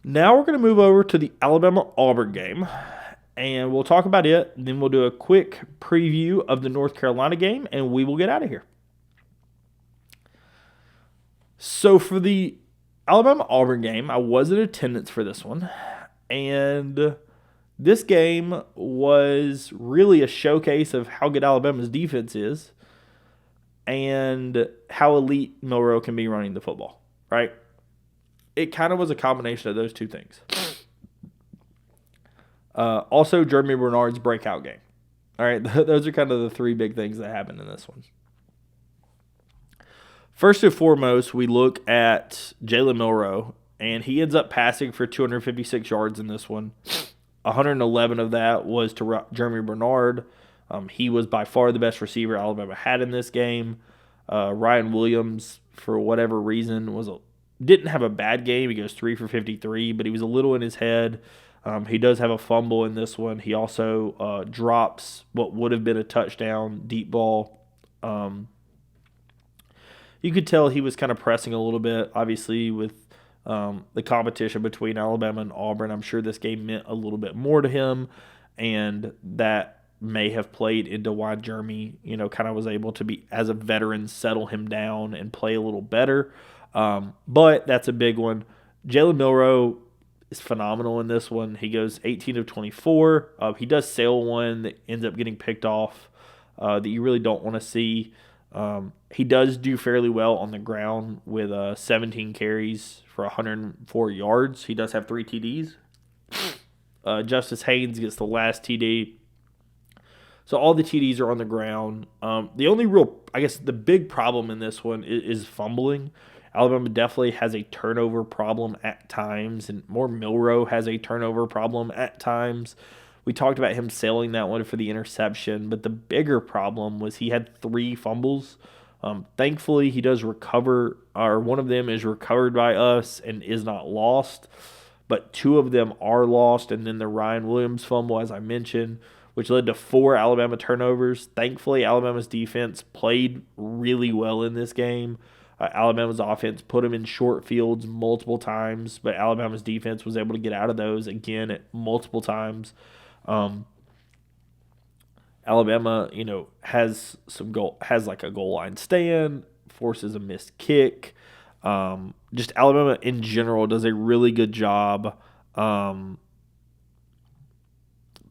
Now we're going to move over to the Alabama-Auburn game, and we'll talk about it. Then we'll do a quick preview of the North Carolina game, and we will get out of here. So for the Alabama-Auburn game, I was in attendance for this one, and this game was really a showcase of how good Alabama's defense is and how elite Milroe can be running the football, right? It kind of was a combination of those two things. Also, Jeremy Bernard's breakout game. All right, those are kind of the three big things that happened in this one. First and foremost, we look at Jalen Milroe, and he ends up passing for 256 yards in this one. 111 of that was to Jeremy Bernard. He was by far the best receiver Alabama had in this game. Ryan Williams, for whatever reason, didn't have a bad game. He goes 3 for 53, but he was a little in his head. He does have a fumble in this one. He also drops what would have been a touchdown deep ball. You could tell he was kind of pressing a little bit, obviously, with the competition between Alabama and Auburn. I'm sure this game meant a little bit more to him, and that may have played into why Jeremy, kind of was able to be, as a veteran, settle him down and play a little better. But that's a big one. Jalen Milroe is phenomenal in this one. He goes 18 of 24. He does sail one that ends up getting picked off that you really don't want to see. He does do fairly well on the ground with 17 carries for 104 yards. He does have 3 TDs. Justice Haynes gets the last TD. So all the TDs are on the ground. The only the big problem in this one is fumbling. Alabama definitely has a turnover problem at times, and more Milroe has a turnover problem at times. We talked about him sailing that one for the interception, but the bigger problem was he had 3 fumbles. Thankfully, he does recover, or one of them is recovered by us and is not lost, but 2 of them are lost, and then the Ryan Williams fumble, as I mentioned, which led to 4 Alabama turnovers. Thankfully, Alabama's defense played really well in this game. Alabama's offense put them in short fields multiple times, but Alabama's defense was able to get out of those again at multiple times. Alabama, has like a goal line stand, forces a missed kick. Just Alabama in general does a really good job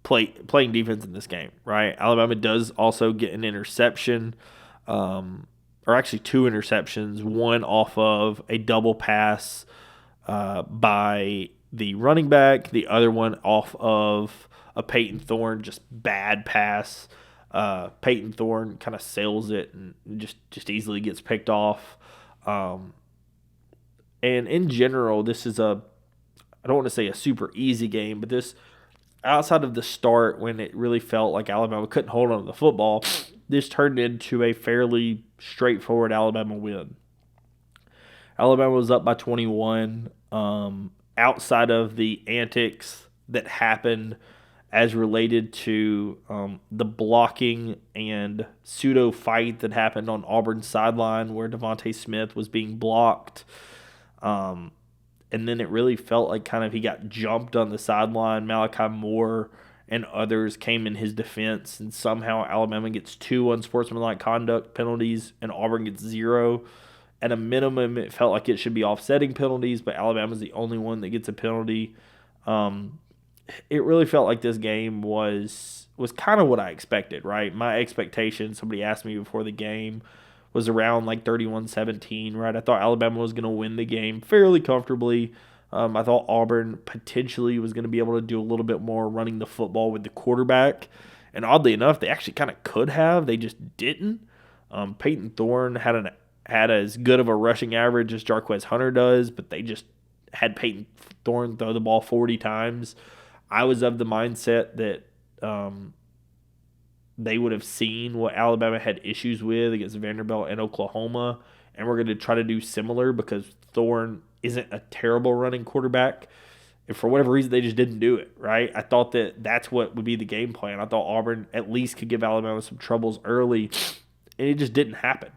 playing defense in this game, right? Alabama does also get an interception, or actually 2 interceptions, one off of a double pass by the running back, the other one off of a Peyton Thorne just bad pass. Peyton Thorne kind of sails it and just easily gets picked off. And in general, this is I don't want to say a super easy game, but this, outside of the start when it really felt like Alabama couldn't hold on to the football, this turned into a fairly straightforward Alabama win. Alabama was up by 21. Outside of the antics that happened as related to the blocking and pseudo fight that happened on Auburn's sideline where Devontae Smith was being blocked. And then it really felt like kind of he got jumped on the sideline. Malachi Moore and others came in his defense, and somehow Alabama gets 2 unsportsmanlike conduct penalties and Auburn gets 0. At a minimum, it felt like it should be offsetting penalties, but Alabama's the only one that gets a penalty. It really felt like this game was kind of what I expected, right? My expectation, somebody asked me before the game, was around like 31-17, right? I thought Alabama was going to win the game fairly comfortably. I thought Auburn potentially was going to be able to do a little bit more running the football with the quarterback. And oddly enough, they actually kind of could have. They just didn't. Peyton Thorne had as good of a rushing average as Jarquez Hunter does, but they just had Peyton Thorne throw the ball 40 times. I was of the mindset that they would have seen what Alabama had issues with against Vanderbilt and Oklahoma, and we're going to try to do similar because Thorne isn't a terrible running quarterback. And for whatever reason, they just didn't do it, right? I thought that's what would be the game plan. I thought Auburn at least could give Alabama some troubles early, and it just didn't happen.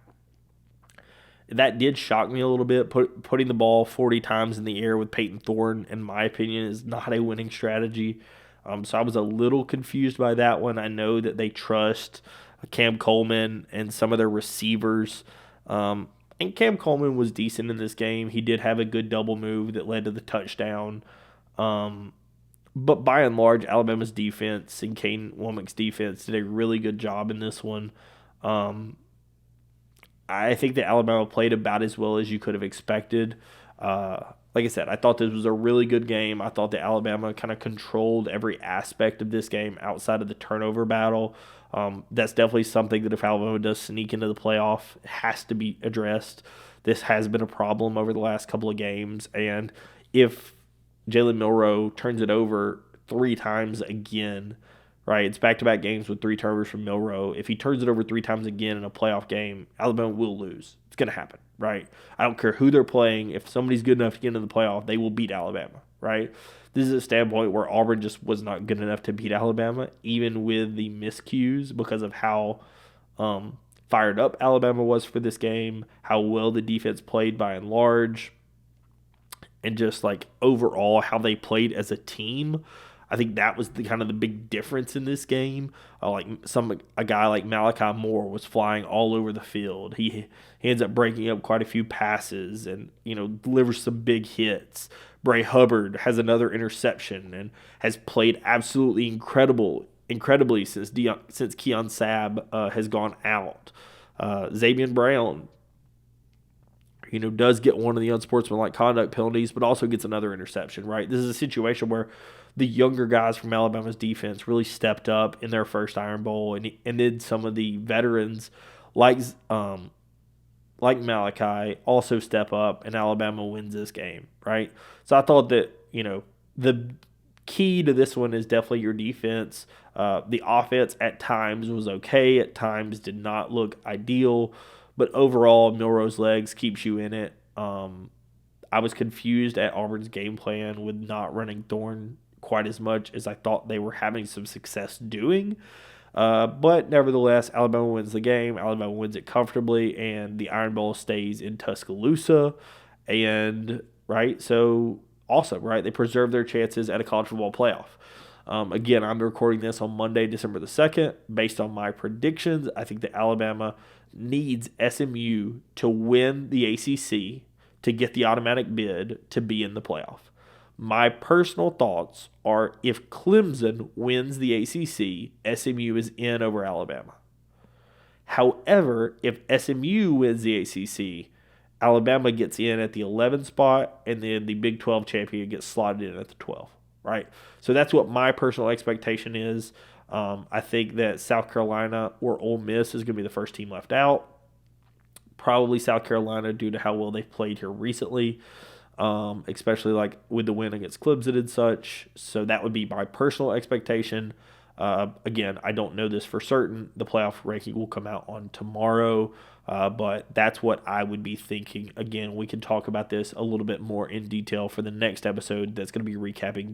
that did shock me a little bit. Putting the ball 40 times in the air with Peyton Thorne, in my opinion, is not a winning strategy. So I was a little confused by that one. I know that they trust Cam Coleman and some of their receivers. And Cam Coleman was decent in this game. He did have a good double move that led to the touchdown. But by and large, Alabama's defense and Kane Womack's defense did a really good job in this one. I think that Alabama played about as well as you could have expected. Like I said, I thought this was a really good game. I thought that Alabama kind of controlled every aspect of this game outside of the turnover battle. That's definitely something that if Alabama does sneak into the playoff, it has to be addressed. This has been a problem over the last couple of games. And if Jalen Milroe turns it over 3 times again, right? It's back-to-back games with 3 turnovers from Milroe. If he turns it over 3 times again in a playoff game, Alabama will lose. It's going to happen, right? I don't care who they're playing. If somebody's good enough to get into the playoff, they will beat Alabama, right? This is a standpoint where Auburn just was not good enough to beat Alabama, even with the miscues because of how fired up Alabama was for this game, how well the defense played by and large, and just like overall how they played as a team. I think that was the kind of the big difference in this game. A guy like Malachi Moore was flying all over the field. He ends up breaking up quite a few passes and delivers some big hits. Bray Hubbard has another interception and has played absolutely incredibly since Keon Sabb has gone out. Xavier Brown does get one of the unsportsmanlike conduct penalties, but also gets another interception, right? This is a situation where the younger guys from Alabama's defense really stepped up in their first Iron Bowl, and then some of the veterans like Malachi also step up, and Alabama wins this game, right? So I thought that, the key to this one is definitely your defense. The offense at times was okay, at times did not look ideal. But overall, Milroe's legs keeps you in it. I was confused at Auburn's game plan with not running Thorne quite as much as I thought they were having some success doing. But nevertheless, Alabama wins the game. Alabama wins it comfortably, and the Iron Bowl stays in Tuscaloosa. And, right, so awesome, right? They preserve their chances at a college football playoff. Again, I'm recording this on Monday, December the 2nd. Based on my predictions, I think that Alabama needs SMU to win the ACC to get the automatic bid to be in the playoff. My personal thoughts are if Clemson wins the ACC, SMU is in over Alabama. However, if SMU wins the ACC, Alabama gets in at the 11th spot, and then the Big 12 champion gets slotted in at the 12th, right? So that's what my personal expectation is. I think that South Carolina or Ole Miss is going to be the first team left out. Probably South Carolina due to how well they've played here recently, especially like with the win against Clemson and such. So that would be my personal expectation. Again, I don't know this for certain. The playoff ranking will come out on tomorrow, but that's what I would be thinking. Again, we can talk about this a little bit more in detail for the next episode that's going to be recapping